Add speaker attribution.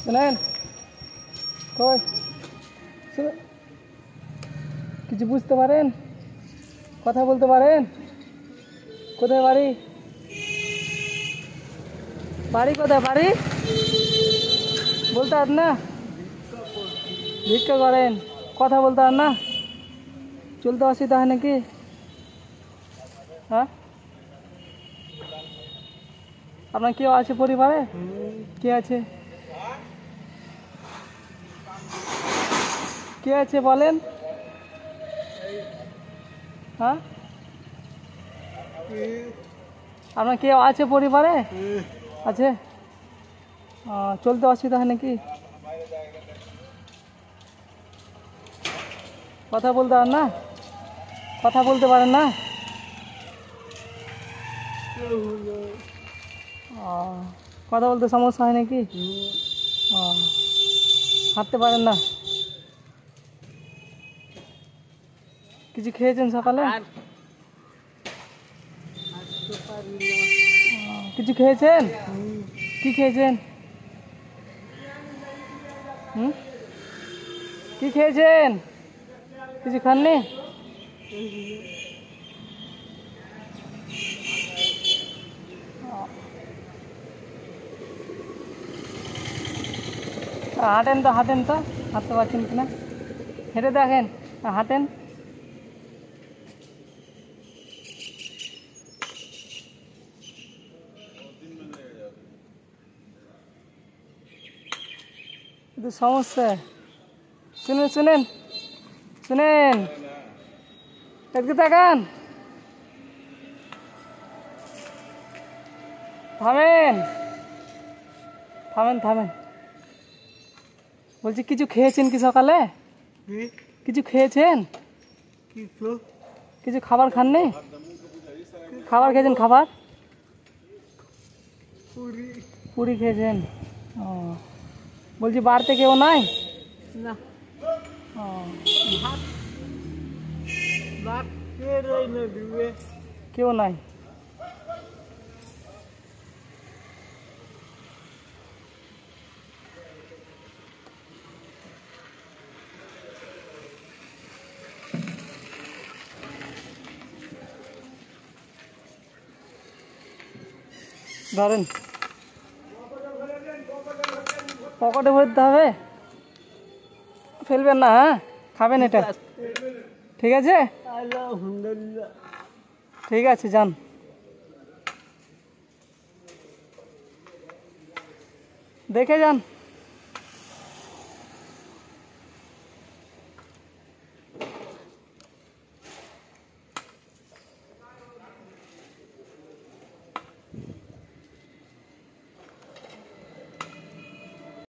Speaker 1: শুনেন কই কিছু বুঝতে পারেন, কথা বলতে পারেন? কোথায় বাড়ি? বাড়ি কোথায়? বাড়ি বলতে পারেন না? ভিক্ষা করেন, কথা বলতে পারেন না? চলতে অসুবিধা হয় নাকি? হ্যাঁ, আপনার কেউ আছে পরিবারে? কে আছে? কে আছে বলেন? হ্যাঁ, আপনার কেউ আছে পরিবারে? আছে। চলতে অসুবিধা হয় নাকি? কথা বলতে পারেন না? কথা বলতে পারেন না? কথা বলতে সমস্যা হয় নাকি? হাঁটতে পারেন না? কিছু খেয়েছেন সকালে? কিছু খেয়েছেন? কি খেয়েছেন? কি খেয়েছেন? কিছু খাননি? হাঁটেন তো, হাঁটেন তো, হাঁটতে পারছেন কিনা হেঁটে দেখেন, হাঁটেন। কিন্তু সমস্যা, শুনেন শুনেন শুনেন, একটু তাকান, থামেন থামেন থামেন বলছি, কিছু খেয়েছেন কি সকালে? কিছু খেয়েছেন? কিছু খাবার খাননি? খাবার খেয়েছেন? খাবার পুরি খেয়েছেন? বলছি বাড়িতে কেউ নাই? না। কেউ নাই? ধরেন, পকেটে ভরতে হবে, ফেলবেন না। হ্যাঁ, খাবেন এটা, ঠিক আছে? ঠিক আছে, যান। দেখে যান।